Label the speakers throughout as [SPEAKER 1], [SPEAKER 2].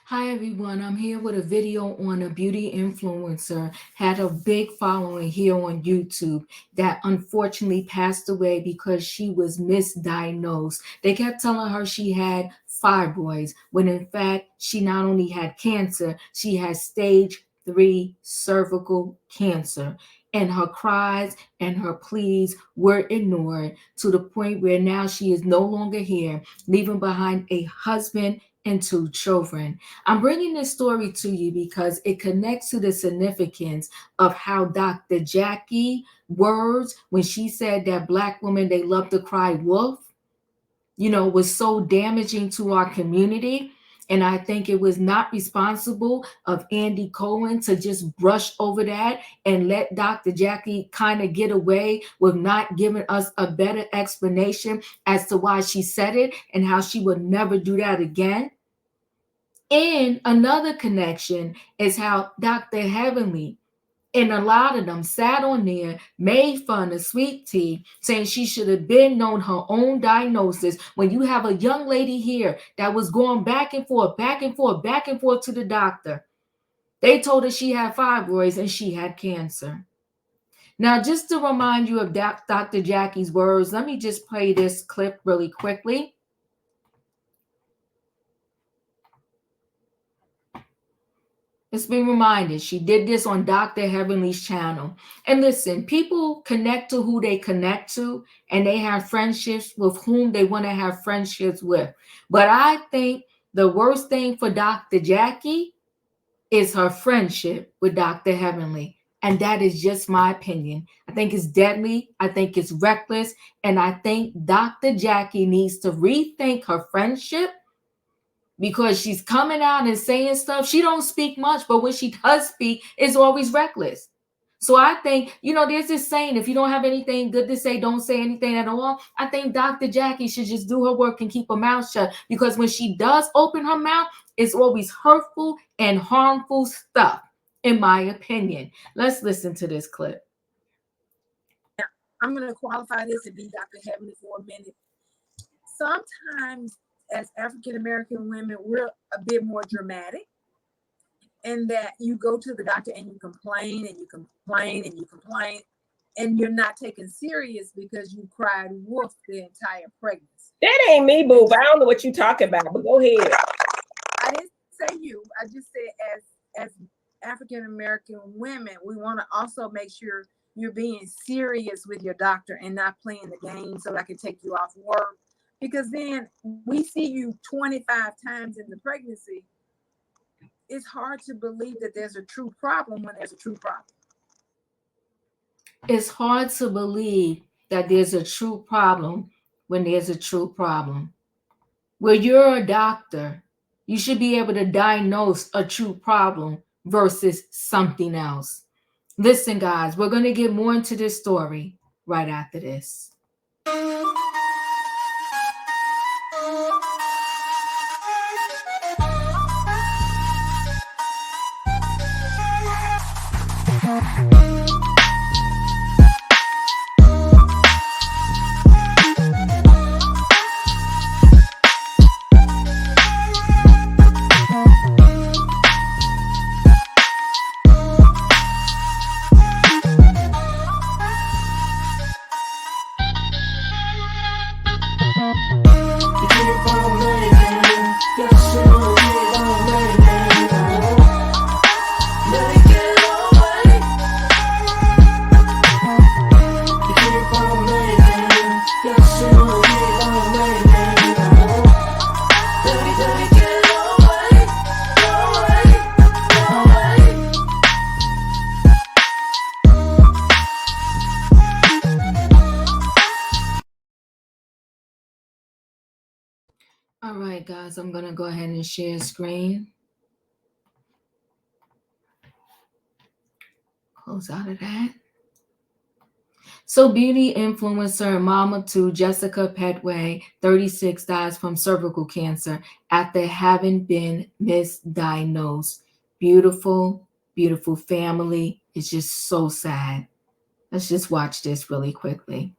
[SPEAKER 1] Hi everyone, I'm here with a video on a beauty influencer, had a big following here on YouTube that unfortunately passed away because she was misdiagnosed. They kept telling her she had fibroids, when in fact she not only had cancer, she had stage 3 cervical cancer. And her cries and her pleas were ignored to the point where now she is no longer here, leaving behind a husband and 2 children. I'm bringing this story to you because it connects to the significance of how Dr. Jackie words when she said that Black women, they love to cry wolf, was so damaging to our community. And I think it was not responsible of Andy Cohen to just brush over that and let Dr. Jackie kind of get away with not giving us a better explanation as to why she said it and how she would never do that again. And another connection is how Dr. Heavenly and a lot of them sat on there, made fun of Sweet Tea, saying she should have been known her own diagnosis. When you have a young lady here that was going back and forth, back and forth, back and forth to the doctor, they told her she had fibroids and she had cancer. Now, just to remind you of Dr. Jackie's words, let me just play this clip really quickly. Let's be reminded, she did this on Dr. Heavenly's channel. And listen, people connect to who they connect to, and they have friendships with whom they want to have friendships with. But I think the worst thing for Dr. Jackie is her friendship with Dr. Heavenly. And that is just my opinion. I think it's deadly. I think it's reckless. And I think Dr. Jackie needs to rethink her friendship, because she's coming out and saying stuff. She don't speak much, but when she does speak, it's always reckless. So I think, there's this saying, if you don't have anything good to say, don't say anything at all. I think Dr. Jackie should just do her work and keep her mouth shut, because when she does open her mouth, it's always hurtful and harmful stuff, in my opinion. Let's listen to this clip.
[SPEAKER 2] I'm going to qualify this to be Dr. Heavenly for a minute. Sometimes as African-American women, we're a bit more dramatic, in that you go to the doctor and you complain and you complain and you complain, and you're not taken serious because you cried wolf the entire pregnancy.
[SPEAKER 3] That ain't me, boo. I don't know what you're talking about, but go ahead.
[SPEAKER 2] I didn't say you. I just said as African-American women, we want to also make sure you're being serious with your doctor and not playing the game so I can take you off work. Because then we see you 25 times in the pregnancy. It's hard to believe that there's a true problem when there's a true problem.
[SPEAKER 1] It's hard to believe that there's a true problem when there's a true problem. Where you're a doctor, you should be able to diagnose a true problem versus something else. Listen, guys, we're going to get more into this story right after this. All right, guys, I'm going to go ahead and share screen. Close out of that. So beauty influencer mama to Jessica Pettway, 36, dies from cervical cancer after having been misdiagnosed. Beautiful, beautiful family. It's just so sad. Let's just watch this really quickly.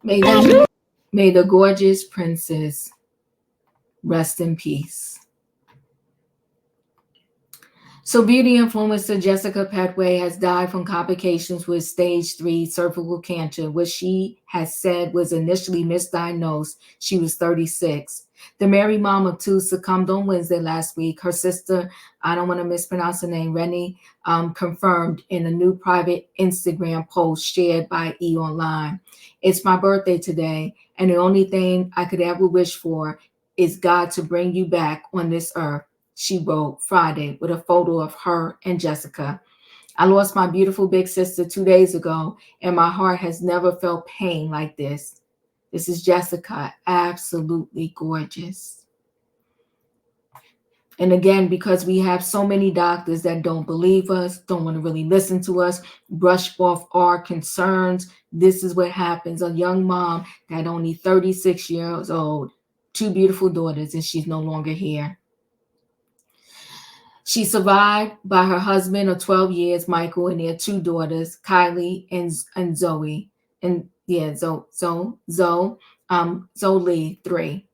[SPEAKER 1] May the gorgeous princess rest in peace. So beauty influencer Jessica Pettway has died from complications with stage 3 cervical cancer, which she has said was initially misdiagnosed. She was 36. The married mom of 2 succumbed on Wednesday last week. Her sister, I don't want to mispronounce her name, Rennie, confirmed in a new private Instagram post shared by E! Online. It's my birthday today, and the only thing I could ever wish for is God to bring you back on this earth, she wrote Friday with a photo of her and Jessica. I lost my beautiful big sister 2 days ago, and my heart has never felt pain like this. This is Jessica, absolutely gorgeous. And again, because we have so many doctors that don't believe us, don't want to really listen to us, brush off our concerns, this is what happens. A young mom that only 36 years old, 2 beautiful daughters, and she's no longer here. She survived by her husband of 12 years, Michael, and their 2 daughters, Kylie and Zoe. And yeah, Zoe, 3.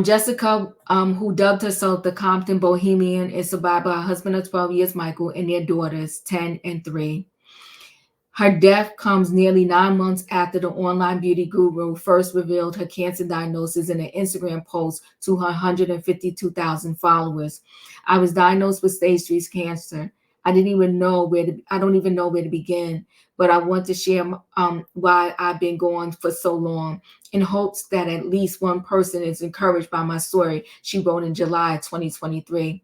[SPEAKER 1] Jessica, who dubbed herself the Compton Bohemian, is survived by her husband of 12 years, Michael, and their daughters, 10 and 3. Her death comes nearly 9 months after the online beauty guru first revealed her cancer diagnosis in an Instagram post to her 152,000 followers. I was diagnosed with stage 3 cancer. I don't even know where to begin, but I want to share why I've been going for so long in hopes that at least one person is encouraged by my story, she wrote in July 2023.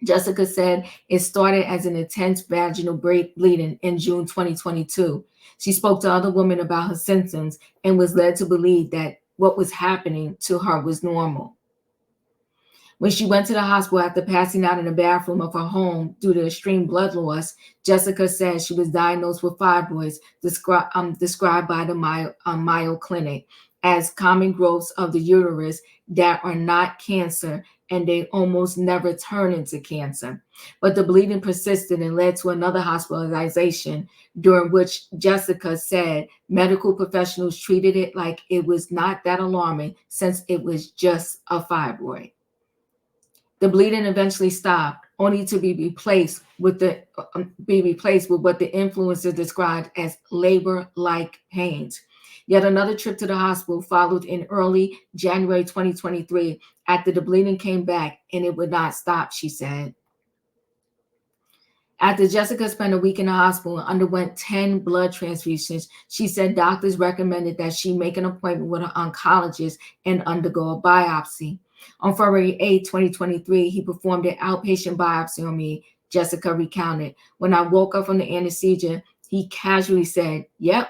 [SPEAKER 1] Jessica said it started as an intense vaginal bleeding in June 2022. She spoke to other women about her symptoms and was led to believe that what was happening to her was normal. When she went to the hospital after passing out in the bathroom of her home due to extreme blood loss, Jessica said she was diagnosed with fibroids described by the Mayo Clinic as common growths of the uterus that are not cancer, and they almost never turn into cancer. But the bleeding persisted and led to another hospitalization, during which Jessica said medical professionals treated it like it was not that alarming since it was just a fibroid. The bleeding eventually stopped, only to be replaced with what the influencer described as labor-like pains. Yet another trip to the hospital followed in early January 2023 after the bleeding came back and it would not stop, she said. After Jessica spent a week in the hospital and underwent 10 blood transfusions, she said doctors recommended that she make an appointment with an oncologist and undergo a biopsy. On February 8, 2023, he performed an outpatient biopsy on me, Jessica recounted. When I woke up from the anesthesia, he casually said, "Yep,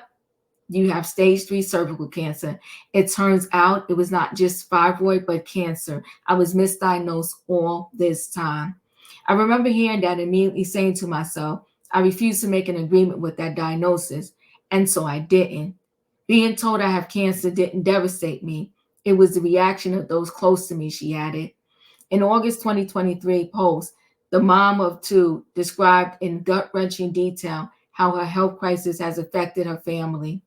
[SPEAKER 1] you have stage 3 cervical cancer." It turns out it was not just fibroid, but cancer. I was misdiagnosed all this time. I remember hearing that and immediately saying to myself, I refuse to make an agreement with that diagnosis. And so I didn't. Being told I have cancer didn't devastate me. It was the reaction of those close to me, she added. In August 2023 post, the mom of 2 described in gut-wrenching detail how her health crisis has affected her family.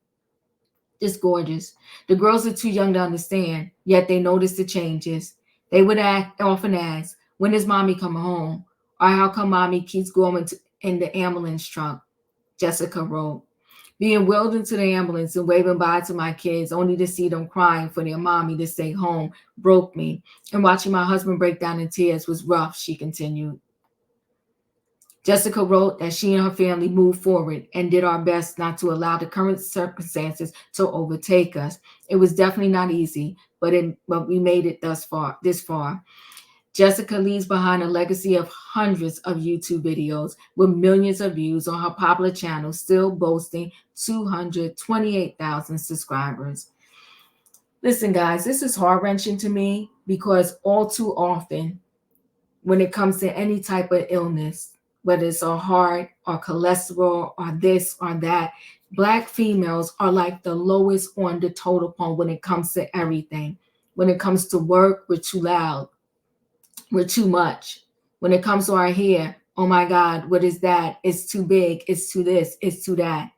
[SPEAKER 1] Just gorgeous. The girls are too young to understand, yet they notice the changes. They would often ask, when is mommy coming home? Or how come mommy keeps going in the ambulance truck? Jessica wrote. Being wheeled into the ambulance and waving bye to my kids only to see them crying for their mommy to stay home broke me. And watching my husband break down in tears was rough, she continued. Jessica wrote that she and her family moved forward and did our best not to allow the current circumstances to overtake us. It was definitely not easy, but we made it this far. Jessica leaves behind a legacy of hundreds of YouTube videos with millions of views on her popular channel, still boasting 228,000 subscribers. Listen, guys, this is heart-wrenching to me because all too often, when it comes to any type of illness, whether it's our heart or cholesterol or this or that, Black females are like the lowest on the totem pole when it comes to everything. When it comes to work, we're too loud. We're too much. When it comes to our hair, oh my God, what is that? It's too big. It's too this. It's too that.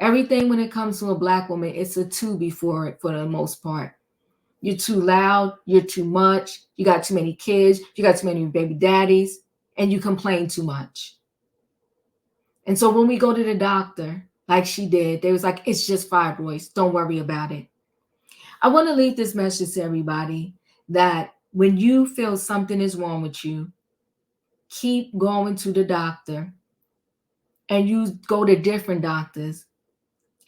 [SPEAKER 1] Everything when it comes to a Black woman, it's a two before it for the most part. You're too loud, you're too much, you got too many kids, you got too many baby daddies, and you complain too much. And so when we go to the doctor, like she did, they was like, it's just fibroids, don't worry about it. I want to leave this message to everybody that when you feel something is wrong with you, keep going to the doctor, and you go to different doctors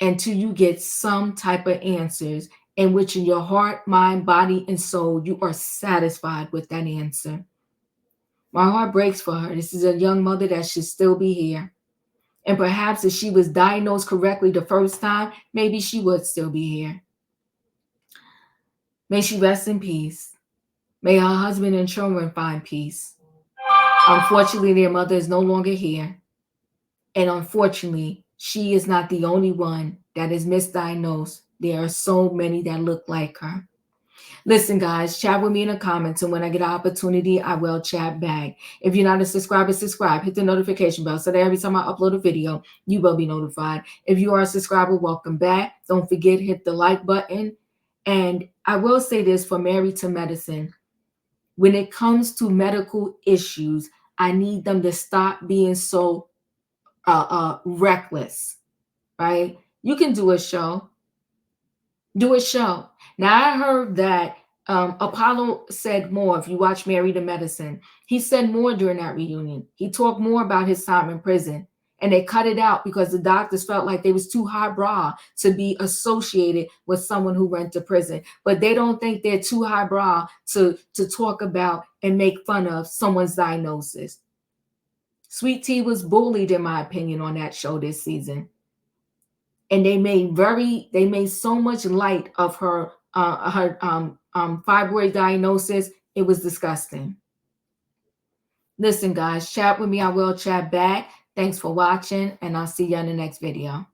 [SPEAKER 1] until you get some type of answers in which in your heart, mind, body, and soul, you are satisfied with that answer. My heart breaks for her. This is a young mother that should still be here. And perhaps if she was diagnosed correctly the first time, maybe she would still be here. May she rest in peace. May her husband and children find peace. Unfortunately, their mother is no longer here. And unfortunately, she is not the only one that is misdiagnosed. There are so many that look like her. Listen, guys, chat with me in the comments, and when I get an opportunity, I will chat back. If you're not a subscriber, subscribe. Hit the notification bell so that every time I upload a video, you will be notified. If you are a subscriber, welcome back. Don't forget, hit the like button. And I will say this for Married to Medicine. When it comes to medical issues, I need them to stop being so reckless, right? You can do a show. Do a show. Now, I heard that Apollo said more. If you watch Married to Medicine, he said more during that reunion. He talked more about his time in prison, and they cut it out because the doctors felt like they was too highbrow to be associated with someone who went to prison. But they don't think they're too highbrow to talk about and make fun of someone's diagnosis. Sweet Tea was bullied, in my opinion, on that show this season. And they made so much light of her fibroid diagnosis. It was disgusting. Listen, guys, chat with me. I will chat back. Thanks for watching, and I'll see you in the next video.